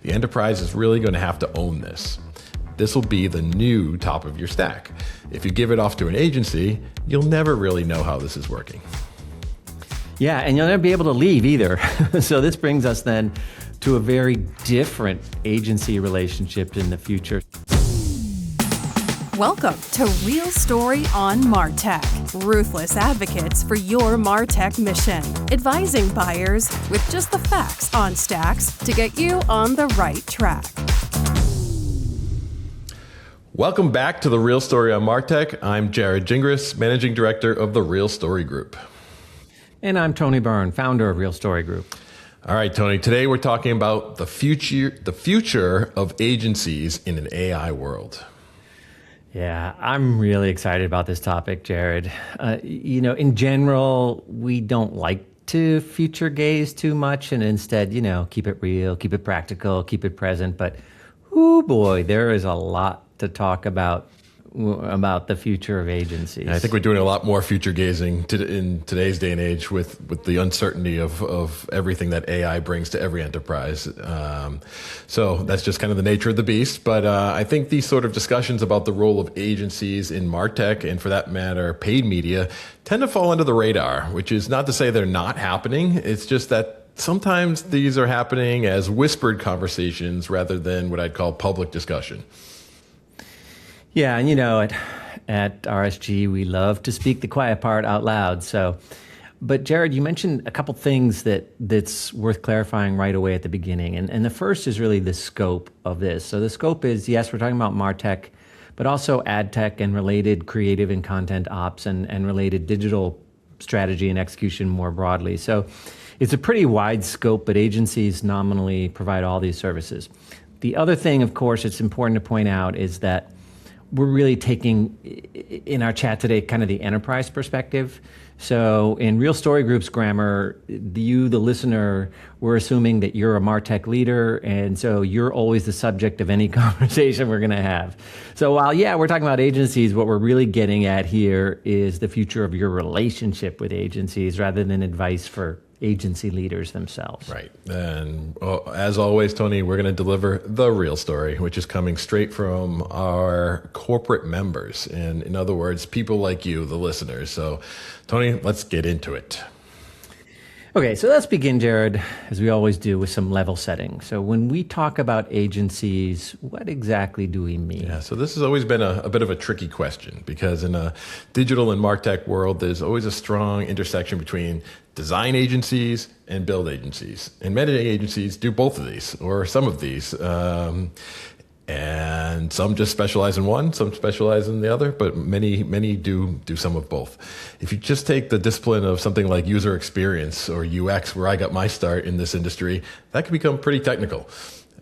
The enterprise is really going to have to own this. This will be the new top of your stack. If you give it off to an agency, you'll never really know how this is working. Yeah, and you'll never be able to leave either. So this brings us then to a very different agency relationship in the future. Welcome to Real Story on MarTech. Ruthless advocates for your MarTech mission. Advising buyers with just the facts on stacks to get you on the right track. Welcome back to the Real Story on MarTech. I'm Jarrod, Gingras, Managing Director of the Real Story Group. And I'm Tony Byrne, founder of Real Story Group. All right, Tony, today we're talking about the future of agencies in an AI world. Yeah, I'm really excited about this topic, Jarrod. In general, we don't like to future gaze too much and instead, keep it real, keep it practical, keep it present. But, oh boy, there is a lot to talk about the future of agencies. I think we're doing a lot more future gazing in today's day and age with the uncertainty of everything that AI brings to every enterprise. So that's just kind of the nature of the beast. But I think these sort of discussions about the role of agencies in MarTech, and for that matter, paid media, tend to fall under the radar, which is not to say they're not happening. It's just that sometimes these are happening as whispered conversations rather than what I'd call public discussion. Yeah, and at RSG, we love to speak the quiet part out loud. But Jarrod, you mentioned a couple things that's worth clarifying right away at the beginning. And the first is really the scope of this. So the scope is, yes, we're talking about MarTech, but also ad tech and related creative and content ops and related digital strategy and execution more broadly. So it's a pretty wide scope, but agencies nominally provide all these services. The other thing, of course, it's important to point out is that we're really taking, in our chat today, kind of the enterprise perspective. So in Real Story Group's grammar, you, the listener, we're assuming that you're a MarTech leader, and so you're always the subject of any conversation we're going to have. So while, we're talking about agencies, what we're really getting at here is the future of your relationship with agencies rather than advice for agency leaders themselves. Right. And as always, Tony, we're going to deliver the real story, which is coming straight from our corporate members. And in other words, people like you, the listeners. So, Tony, let's get into it. Okay, so let's begin, Jarrod, as we always do, with some level setting. So when we talk about agencies, what exactly do we mean? Yeah, so this has always been a bit of a tricky question because in a digital and MarTech world, there's always a strong intersection between design agencies and build agencies. And many agencies do both of these or some of these. And some just specialize in one, some specialize in the other, but many do some of both. If you just take the discipline of something like user experience or UX, where I got my start in this industry, that can become pretty technical.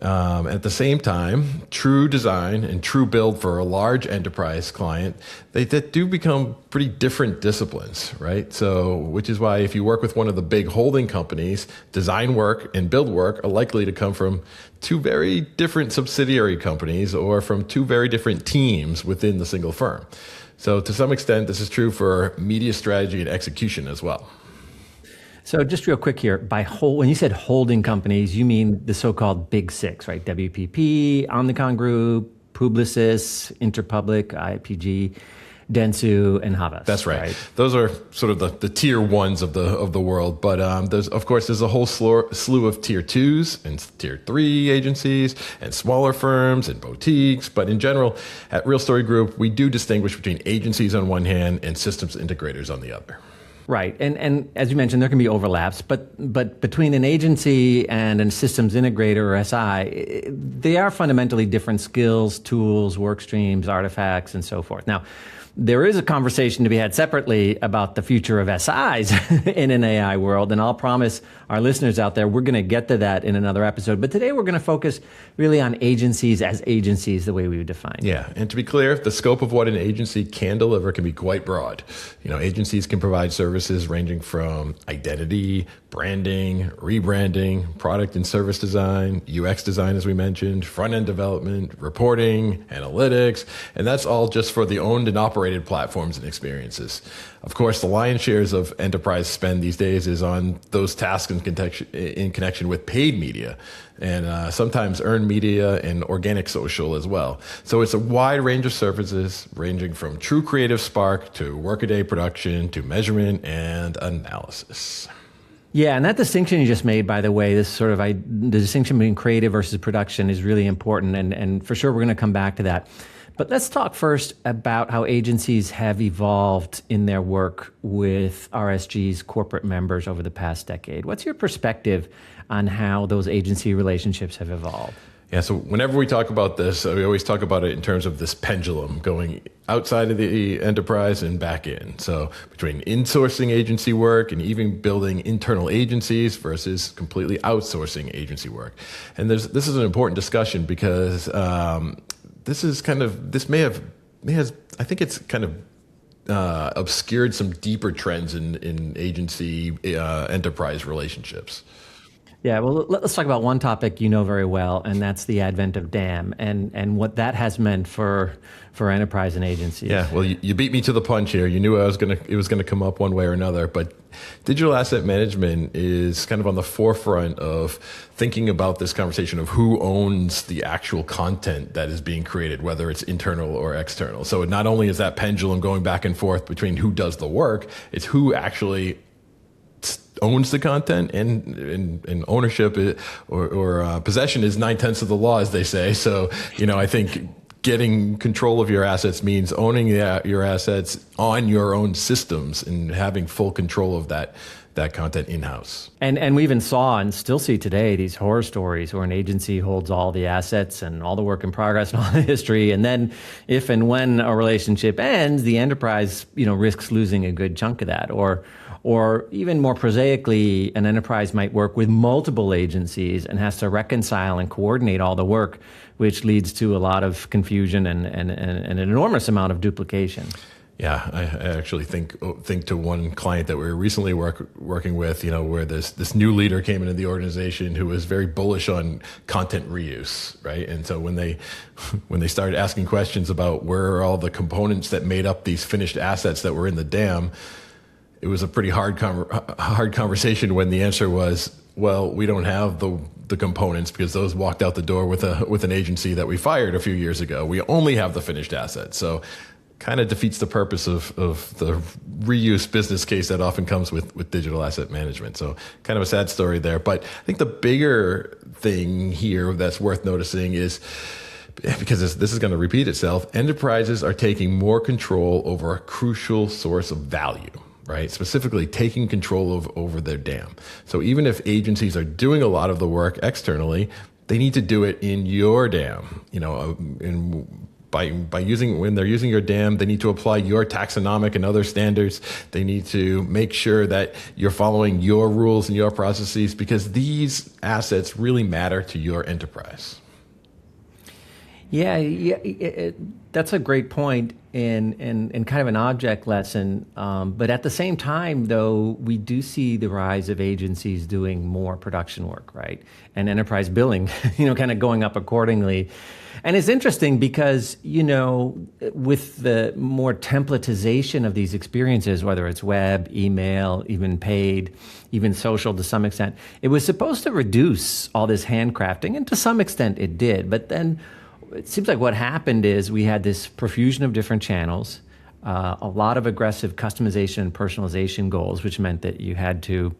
At the same time, true design and true build for a large enterprise client, they do become pretty different disciplines, right? So, which is why if you work with one of the big holding companies, design work and build work are likely to come from two very different subsidiary companies or from two very different teams within the single firm. So to some extent, this is true for media strategy and execution as well. So just real quick here, when you said holding companies, you mean the so-called big six, right? WPP, Omnicom Group, Publicis, Interpublic, IPG, Dentsu, and Havas. That's right. Those are sort of the tier ones of the world. But there's a whole slew of tier twos and tier three agencies and smaller firms and boutiques. But in general, at Real Story Group, we do distinguish between agencies on one hand and systems integrators on the other. Right, and as you mentioned, there can be overlaps, but between an agency and a systems integrator or SI, they are fundamentally different skills, tools, work streams, artifacts, and so forth. Now, there is a conversation to be had separately about the future of SIs in an AI world, and I'll promise our listeners out there we're going to get to that in another episode. But today we're going to focus really on agencies as agencies, the way we would define. Yeah, and to be clear, the scope of what an agency can deliver can be quite broad. Agencies can provide services ranging from identity, branding, rebranding, product and service design, UX design, as we mentioned, front-end development, reporting, analytics, and that's all just for the owned and operated platforms and experiences. Of course, the lion's shares of enterprise spend these days is on those tasks in connection with paid media, and sometimes earned media and organic social as well. So it's a wide range of services ranging from true creative spark to workaday production to measurement and analysis. Yeah, and that distinction you just made, by the way, this sort of the distinction between creative versus production is really important, and for sure we're going to come back to that. But let's talk first about how agencies have evolved in their work with RSG's corporate members over the past decade. What's your perspective on how those agency relationships have evolved? Yeah, so whenever we talk about this, we always talk about it in terms of this pendulum going outside of the enterprise and back in. So between insourcing agency work and even building internal agencies versus completely outsourcing agency work. And this is an important discussion because this may have I think it's kind of obscured some deeper trends in agency enterprise relationships. Yeah, well, let's talk about one topic you know very well, and that's the advent of DAM and what that has meant for enterprise and agencies. Yeah, well, you beat me to the punch here. You knew it was gonna come up one way or another. But digital asset management is kind of on the forefront of thinking about this conversation of who owns the actual content that is being created, whether it's internal or external. So not only is that pendulum going back and forth between who does the work, it's who actually owns the content, and ownership or possession is 9/10 of the law, as they say. So, I think getting control of your assets means owning your assets on your own systems and having full control of that content in-house. And we even saw and still see today these horror stories where an agency holds all the assets and all the work in progress and all the history, and then if and when a relationship ends, the enterprise risks losing a good chunk of that. Or even more prosaically, an enterprise might work with multiple agencies and has to reconcile and coordinate all the work, which leads to a lot of confusion and an enormous amount of duplication. Yeah, I actually think to one client that we were recently working with, where this new leader came into the organization who was very bullish on content reuse, right? And so when they started asking questions about where are all the components that made up these finished assets that were in the DAM, it was a pretty hard conversation when the answer was, well, we don't have the components because those walked out the door with an agency that we fired a few years ago. We only have the finished assets. So kind of defeats the purpose of the reuse business case that often comes with digital asset management. So kind of a sad story there. But I think the bigger thing here that's worth noticing is, because this is going to repeat itself, enterprises are taking more control over a crucial source of value. Right? Specifically taking control over their DAM. So even if agencies are doing a lot of the work externally, they need to do it in your DAM. When they're using your DAM, they need to apply your taxonomic and other standards. They need to make sure that you're following your rules and your processes, because these assets really matter to your enterprise. Yeah, that's a great point and kind of an object lesson. But at the same time, though, we do see the rise of agencies doing more production work, right? And enterprise billing, kind of going up accordingly. And it's interesting because, with the more templatization of these experiences, whether it's web, email, even paid, even social to some extent, it was supposed to reduce all this handcrafting, and to some extent it did. But then it seems like what happened is we had this profusion of different channels, a lot of aggressive customization and personalization goals, which meant that you had to,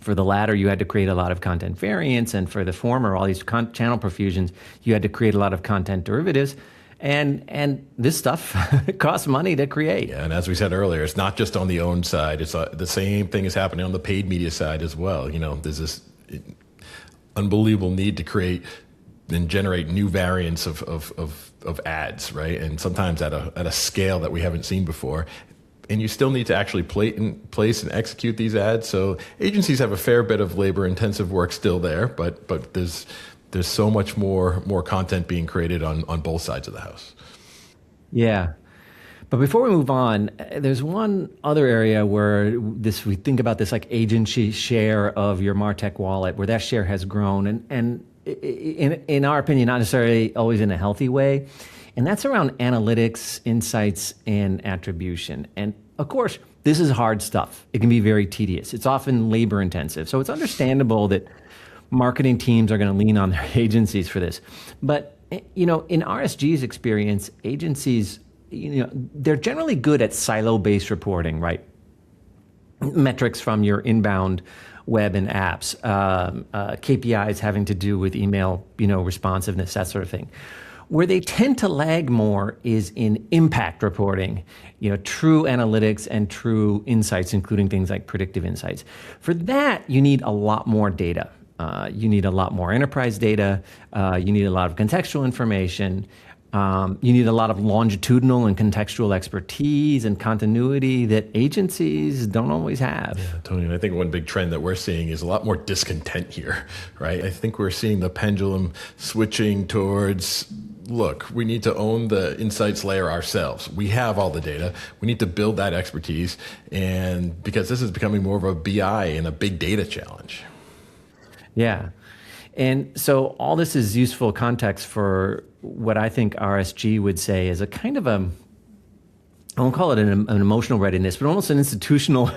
for the latter, you had to create a lot of content variants, and for the former, all these channel profusions, you had to create a lot of content derivatives. And this stuff costs money to create. Yeah, and as we said earlier, it's not just on the owned side. It's the same thing is happening on the paid media side as well. There's this unbelievable need to create and generate new variants of ads, right? And sometimes at a scale that we haven't seen before. And you still need to actually place and execute these ads. So agencies have a fair bit of labor-intensive work still there, but there's so much more content being created on both sides of the house. Yeah. But before we move on, there's one other area where we think about this like agency share of your MarTech wallet, where that share has grown, and in our opinion, not necessarily always in a healthy way. And that's around analytics, insights, and attribution. And of course, this is hard stuff. It can be very tedious. It's often labor intensive. So it's understandable that marketing teams are going to lean on their agencies for this. But, in RSG's experience, agencies, they're generally good at silo-based reporting, right? Metrics from your inbound web and apps, KPIs having to do with email, responsiveness, that sort of thing. Where they tend to lag more is in impact reporting, true analytics and true insights, including things like predictive insights. For that, you need a lot more data. You need a lot more enterprise data. You need a lot of contextual information. You need a lot of longitudinal and contextual expertise and continuity that agencies don't always have. Yeah, Tony, and I think one big trend that we're seeing is a lot more discontent here, right? I think we're seeing the pendulum switching towards, look, we need to own the insights layer ourselves. We have all the data. We need to build that expertise, and because this is becoming more of a BI and a big data challenge. Yeah. And so all this is useful context for what I think RSG would say is a kind of I won't call it an emotional readiness, but almost an institutional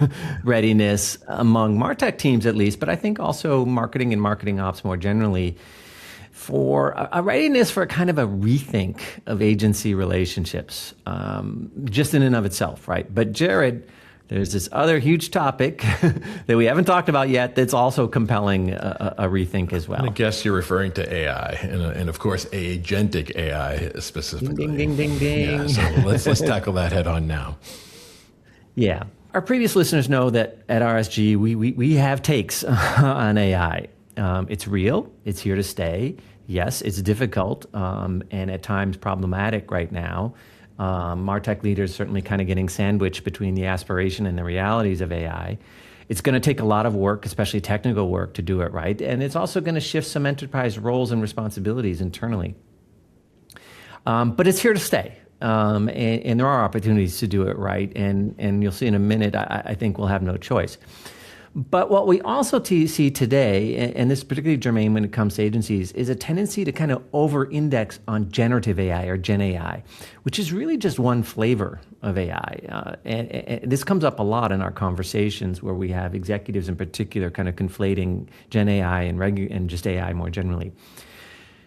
readiness among MarTech teams at least, but I think also marketing and marketing ops more generally, for a readiness for a kind of a rethink of agency relationships, just in and of itself, right? But Jarrod, there's this other huge topic that we haven't talked about yet that's also compelling a rethink as well. I guess you're referring to AI, and of course, agentic AI specifically. Ding, ding, ding, ding. Yeah, so let's tackle that head on now. Yeah. Our previous listeners know that at RSG, we have takes on AI. It's real. It's here to stay. Yes, it's difficult and at times problematic right now. MarTech leaders certainly kind of getting sandwiched between the aspiration and the realities of AI. It's going to take a lot of work, especially technical work, to do it right. And it's also going to shift some enterprise roles and responsibilities internally. But it's here to stay. And there are opportunities to do it right. And you'll see in a minute, I think we'll have no choice. But what we also see today, and this is particularly germane when it comes to agencies, is a tendency to kind of over-index on generative AI or Gen AI, which is really just one flavor of AI. And this comes up a lot in our conversations where we have executives in particular kind of conflating Gen AI and just AI more generally.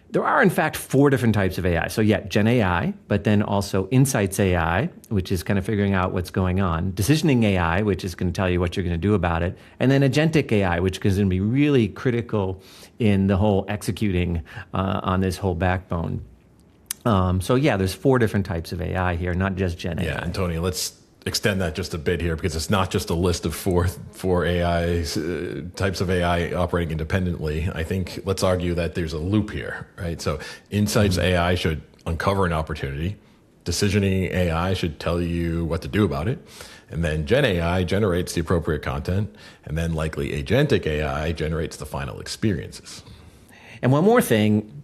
There are, in fact, 4 different types of AI. So yeah, Gen AI, but then also Insights AI, which is kind of figuring out what's going on. Decisioning AI, which is going to tell you what you're going to do about it. And then Agentic AI, which is going to be really critical in the whole executing on this whole backbone. So yeah, there's 4 different types of AI here, not just Gen AI. Yeah, and Tony, let's extend that just a bit here, because it's not just a list of four AIs, types of AI operating independently. I think let's argue that there's a loop here, right? So Insights AI should uncover an opportunity. Decisioning AI should tell you what to do about it. And then Gen AI generates the appropriate content. And then likely Agentic AI generates the final experiences. And one more thing,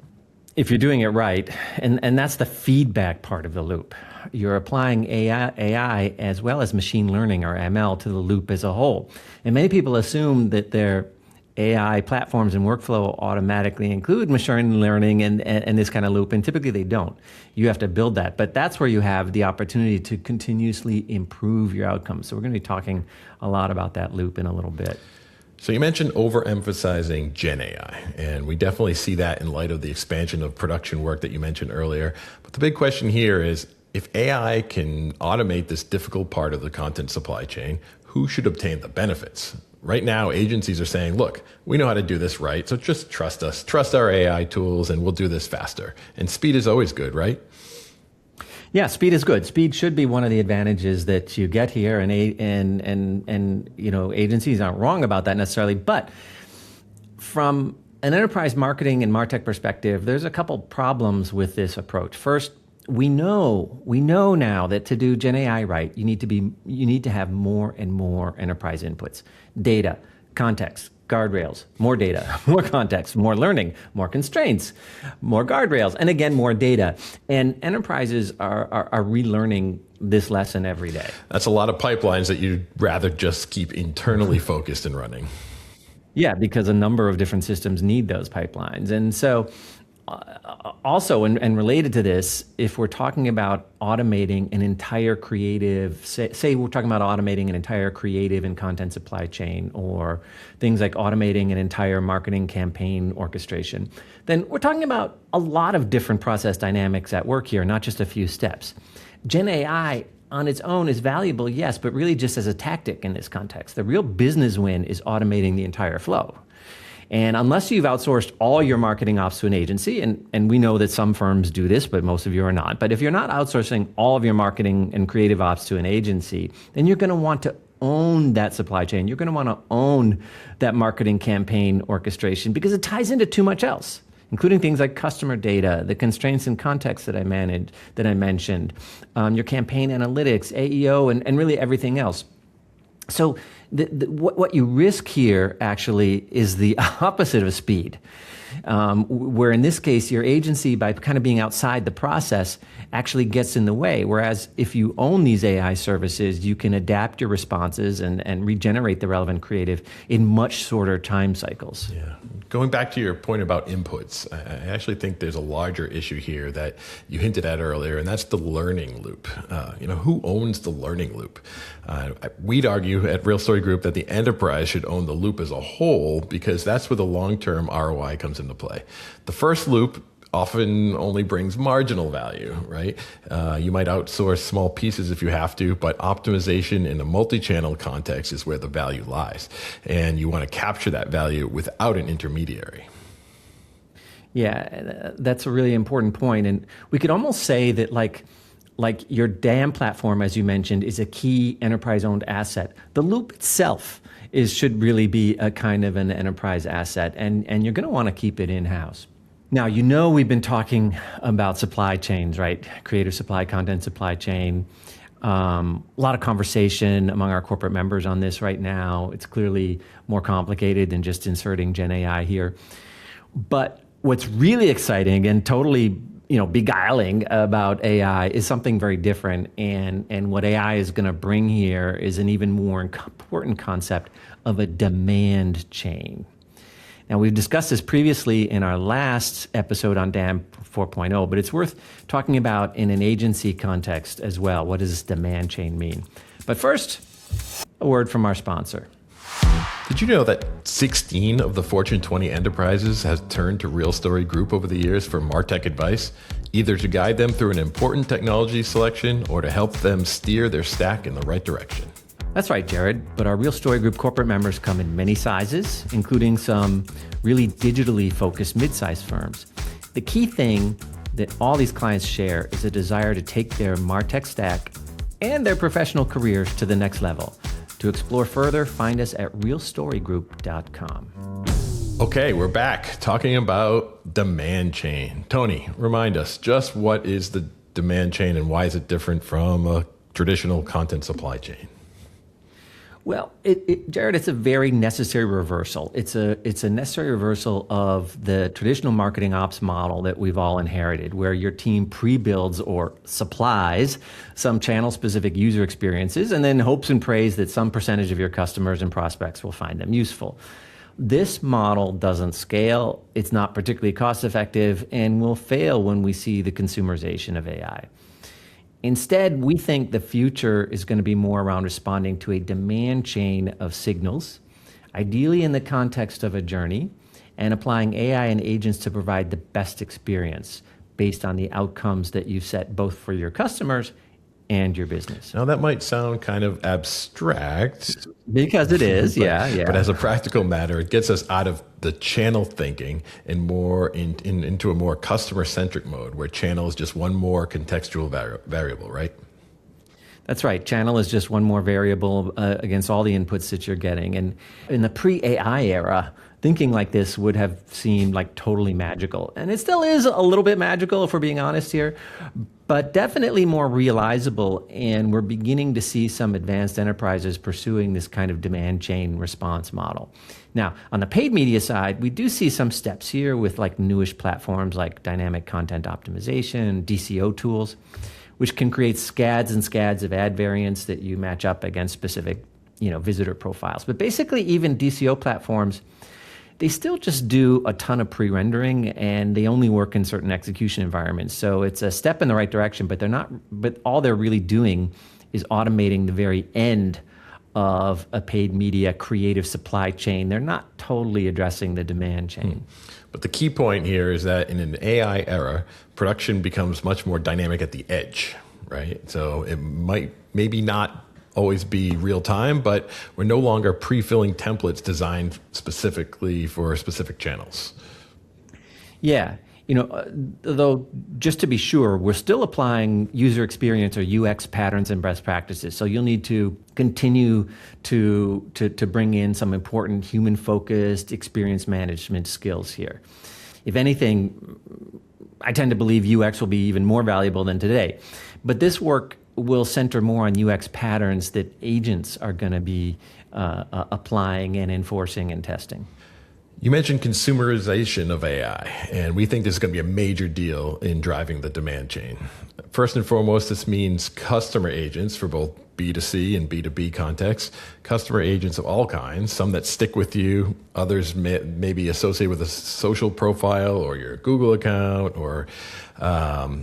if you're doing it right, and that's the feedback part of the loop. You're applying AI as well as machine learning or ML to the loop as a whole. And many people assume that their AI platforms and workflow automatically include machine learning and this kind of loop, and typically they don't. You have to build that. But that's where you have the opportunity to continuously improve your outcomes. So we're going to be talking a lot about that loop in a little bit. So you mentioned overemphasizing Gen AI, and we definitely see that in light of the expansion of production work that you mentioned earlier. But the big question here is, if AI can automate this difficult part of the content supply chain, who should obtain the benefits? Right now, agencies are saying, look, we know how to do this right, so just trust us, trust our AI tools, and we'll do this faster. And speed is always good, right? Yeah, speed is good. Speed should be one of the advantages that you get here, and you know, agencies aren't wrong about that necessarily. But from an enterprise marketing and MarTech perspective, there's a couple problems with this approach. First, we know now that to do Gen AI right, you need to have more and more enterprise inputs, data, context, guardrails, more data, more context, more learning, more constraints, more guardrails, and again, more data. And enterprises are relearning this lesson every day. That's a lot of pipelines that you'd rather just keep internally focused and running. Yeah, because a number of different systems need those pipelines. And so also, and related to this, if we're talking about automating an entire creative, say we're talking about automating an entire creative and content supply chain, or things like automating an entire marketing campaign orchestration, then we're talking about a lot of different process dynamics at work here, not just a few steps. Gen AI on its own is valuable, yes, but really just as a tactic in this context. The real business win is automating the entire flow. And unless you've outsourced all your marketing ops to an agency, and we know that some firms do this, but most of you are not. But if you're not outsourcing all of your marketing and creative ops to an agency, then you're going to want to own that supply chain. You're going to want to own that marketing campaign orchestration because it ties into too much else, including things like customer data, the constraints and context that I mentioned, your campaign analytics, AEO, and really everything else. So what you risk here actually is the opposite of speed, where in this case, your agency, by kind of being outside the process, actually gets in the way. Whereas if you own these AI services, you can adapt your responses and regenerate the relevant creative in much shorter time cycles. Yeah. Going back to your point about inputs, I actually think there's a larger issue here that you hinted at earlier, and that's the learning loop. Who owns the learning loop? We'd argue at Real Story Group that the enterprise should own the loop as a whole because that's where the long-term ROI comes into play. The first loop often only brings marginal value, right? You might outsource small pieces if you have to, but optimization in a multi-channel context is where the value lies. And you want to capture that value without an intermediary. Yeah, that's a really important point. And we could almost say that like your DAM platform, as you mentioned, is a key enterprise-owned asset. The loop itself should really be a kind of an enterprise asset, and you're going to want to keep it in-house. Now, we've been talking about supply chains, right? Creative supply, content supply chain. A lot of conversation among our corporate members on this right now. It's clearly more complicated than just inserting Gen AI here. But what's really exciting and totally beguiling about AI is something very different. And what AI is going to bring here is an even more important concept of a demand chain. Now, we've discussed this previously in our last episode on DAM 4.0, but it's worth talking about in an agency context as well. What does this demand chain mean? But first, a word from our sponsor. Did you know that 16 of the Fortune 20 enterprises has turned to Real Story Group over the years for MarTech advice, either to guide them through an important technology selection or to help them steer their stack in the right direction? That's right, Jarrod, but our Real Story Group corporate members come in many sizes, including some really digitally focused mid-sized firms. The key thing that all these clients share is a desire to take their MarTech stack and their professional careers to the next level. To explore further, find us at realstorygroup.com. Okay, we're back talking about demand chain. Tony, remind us, just what is the demand chain and why is it different from a traditional content supply chain? Well, Jarrod, it's a very necessary reversal. It's a necessary reversal of the traditional marketing ops model that we've all inherited, where your team pre-builds or supplies some channel-specific user experiences and then hopes and prays that some percentage of your customers and prospects will find them useful. This model doesn't scale, it's not particularly cost-effective, and will fail when we see the consumerization of AI. Instead, we think the future is going to be more around responding to a demand chain of signals, ideally in the context of a journey, and applying AI and agents to provide the best experience based on the outcomes that you set both for your customers and your business. Now, that might sound kind of abstract. Because it is, yeah. But as a practical matter, it gets us out of the channel thinking and more into a more customer-centric mode where channel is just one more contextual variable, right? That's right. Channel is just one more variable against all the inputs that you're getting. And in the pre-AI era, thinking like this would have seemed like totally magical. And it still is a little bit magical, if we're being honest here. but definitely more realizable. And we're beginning to see some advanced enterprises pursuing this kind of demand chain response model. Now, on the paid media side, we do see some steps here with like newish platforms like dynamic content optimization, DCO tools, which can create scads and scads of ad variants that you match up against specific, visitor profiles. But basically, even DCO platforms, they still just do a ton of pre-rendering, and they only work in certain execution environments. So it's a step in the right direction, but but all they're really doing is automating the very end of a paid media creative supply chain. They're not totally addressing the demand chain. But the key point here is that in an AI era, production becomes much more dynamic at the edge, right? So it maybe not always be real time, but we're no longer pre-filling templates designed specifically for specific channels. Yeah. Though just to be sure, we're still applying user experience or UX patterns and best practices. So you'll need to continue to bring in some important human-focused experience management skills here. If anything, I tend to believe UX will be even more valuable than today. But this work will center more on UX patterns that agents are going to be applying and enforcing and testing. You mentioned consumerization of AI, and we think this is going to be a major deal in driving the demand chain. First and foremost, this means customer agents for both B2C and B2B contexts, customer agents of all kinds, some that stick with you, others may be associated with a social profile or your Google account, or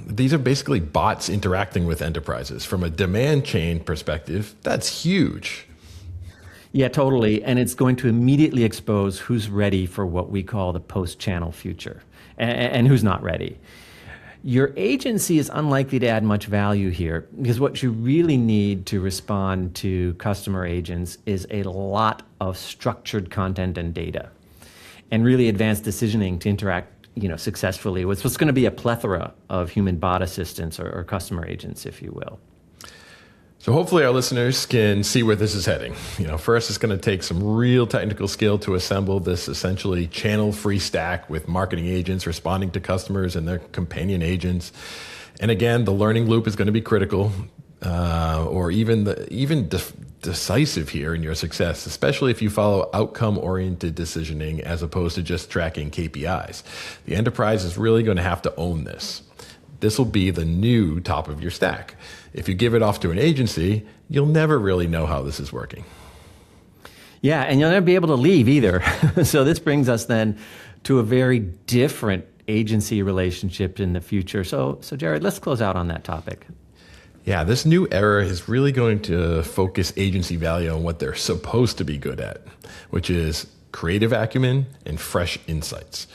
these are basically bots interacting with enterprises. From a demand chain perspective, that's huge. Yeah, totally. And it's going to immediately expose who's ready for what we call the post-channel future and who's not ready. Your agency is unlikely to add much value here because what you really need to respond to customer agents is a lot of structured content and data and really advanced decisioning to interact successfully with what's going to be a plethora of human bot assistants or customer agents, if you will. So hopefully our listeners can see where this is heading. First, it's going to take some real technical skill to assemble this essentially channel-free stack with marketing agents responding to customers and their companion agents. And again, the learning loop is going to be critical, or even decisive here in your success, especially if you follow outcome-oriented decisioning as opposed to just tracking KPIs. The enterprise is really going to have to own this. This will be the new top of your stack. If you give it off to an agency, you'll never really know how this is working. Yeah, and you'll never be able to leave either. So this brings us then to a very different agency relationship in the future. So Jarrod, let's close out on that topic. Yeah, this new era is really going to focus agency value on what they're supposed to be good at, which is creative acumen and fresh insights.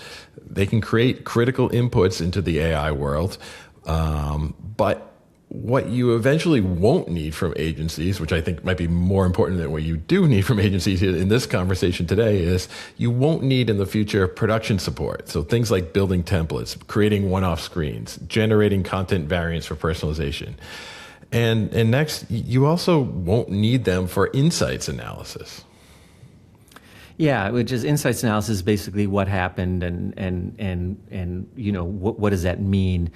They can create critical inputs into the AI world, but what you eventually won't need from agencies, which I think might be more important than what you do need from agencies in this conversation today, is you won't need in the future production support. So things like building templates, creating one-off screens, generating content variants for personalization. And next, you also won't need them for insights analysis. Yeah, which is insights analysis, basically what happened and what does that mean?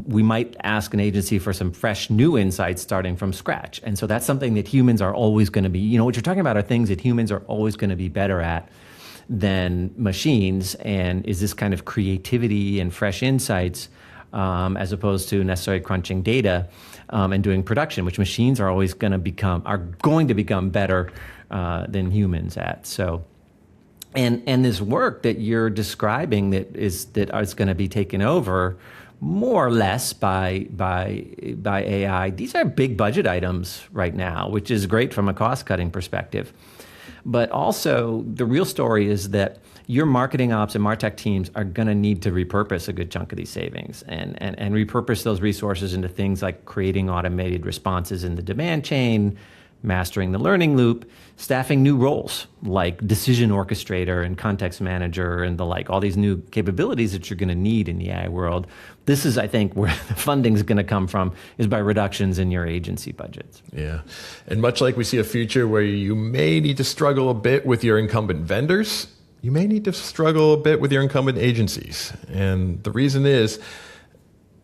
We might ask an agency for some fresh new insights starting from scratch. And so that's something that humans are always going to be, what you're talking about are things that humans are always going to be better at than machines. And is this kind of creativity and fresh insights as opposed to necessarily crunching data and doing production, which machines are always going to become better than humans at. So, and this work that you're describing that is going to be taken over more or less by AI. These are big budget items right now, which is great from a cost-cutting perspective. But also, the real story is that your marketing ops and MarTech teams are going to need to repurpose a good chunk of these savings and repurpose those resources into things like creating automated responses in the demand chain, mastering the learning loop, staffing new roles like decision orchestrator and context manager and the like, all these new capabilities that you're going to need in the AI world. This is, I think, where the funding is going to come from, is by reductions in your agency budgets. Yeah. And much like we see a future where you may need to struggle a bit with your incumbent vendors, you may need to struggle a bit with your incumbent agencies. And the reason is,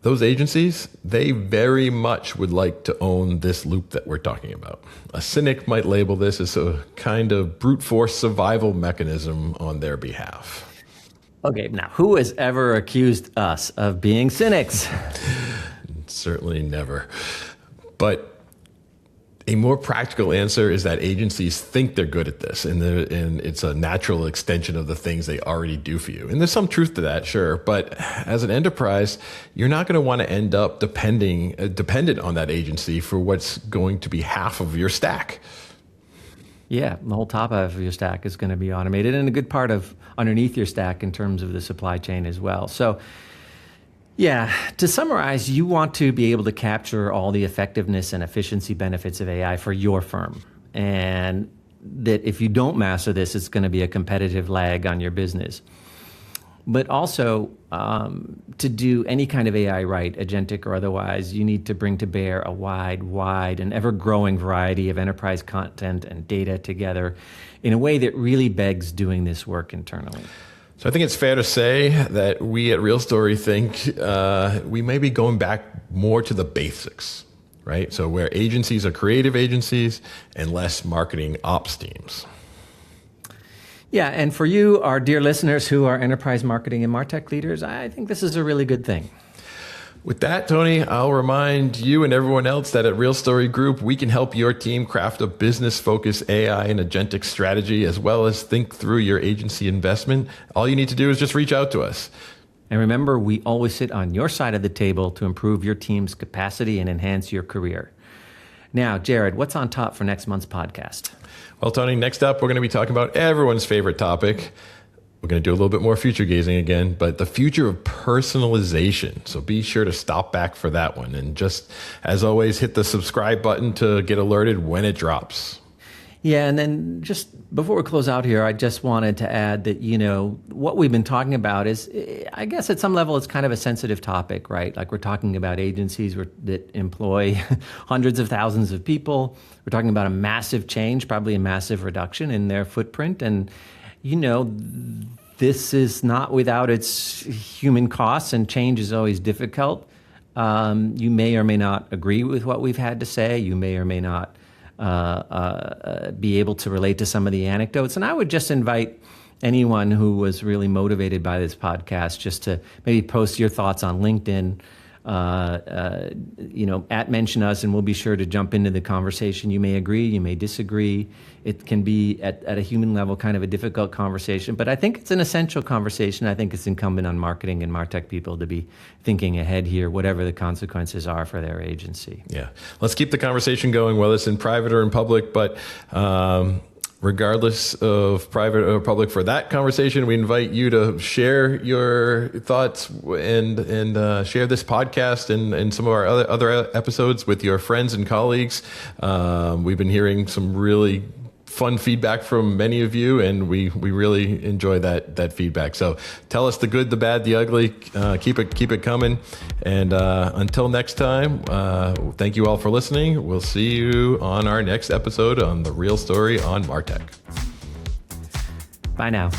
those agencies, they very much would like to own this loop that we're talking about. A cynic might label this as a kind of brute force survival mechanism on their behalf. Okay, now who has ever accused us of being cynics? Certainly never. But a more practical answer is that agencies think they're good at this, and it's a natural extension of the things they already do for you. And there's some truth to that, sure. But as an enterprise, you're not going to want to end up dependent on that agency for what's going to be half of your stack. Yeah, the whole top of your stack is going to be automated, and a good part of underneath your stack in terms of the supply chain as well. So, yeah, to summarize, you want to be able to capture all the effectiveness and efficiency benefits of AI for your firm. And that if you don't master this, it's going to be a competitive lag on your business. But also, to do any kind of AI right, agentic or otherwise, you need to bring to bear a wide, and ever-growing variety of enterprise content and data together in a way that really begs doing this work internally. So I think it's fair to say that we at Real Story think we may be going back more to the basics, right? So where agencies are creative agencies and less marketing ops teams. Yeah, and for you, our dear listeners who are enterprise marketing and MarTech leaders, I think this is a really good thing. With that, Tony, I'll remind you and everyone else that at Real Story Group, we can help your team craft a business-focused AI and agentic strategy, as well as think through your agency investment. All you need to do is just reach out to us. And remember, we always sit on your side of the table to improve your team's capacity and enhance your career. Now, Jarrod, what's on top for next month's podcast? Well, Tony, next up, we're going to be talking about everyone's favorite topic. We're going to do a little bit more future gazing again, but the future of personalization. So be sure to stop back for that one. And just, as always, hit the subscribe button to get alerted when it drops. Yeah, and then just before we close out here, I just wanted to add that, what we've been talking about is, I guess at some level, it's kind of a sensitive topic, right? Like we're talking about agencies that employ hundreds of thousands of people. We're talking about a massive change, probably a massive reduction in their footprint. And this is not without its human costs, and change is always difficult. You may or may not agree with what we've had to say. You may or may not be able to relate to some of the anecdotes. And I would just invite anyone who was really motivated by this podcast just to maybe post your thoughts on LinkedIn, mention us, and we'll be sure to jump into the conversation. You may agree, you may disagree. It can be at a human level kind of a difficult conversation, but I think it's an essential conversation. I think it's incumbent on marketing and MarTech people to be thinking ahead here, whatever the consequences are for their agency. Yeah, let's keep the conversation going, whether it's in private or in public, but regardless of private or public, for that conversation, we invite you to share your thoughts and share this podcast and some of our other episodes with your friends and colleagues. We've been hearing some really fun feedback from many of you, and we really enjoy that feedback. So tell us the good, the bad, the ugly. Keep it coming. And until next time, thank you all for listening. We'll see you on our next episode on The Real Story on MarTech. Bye now.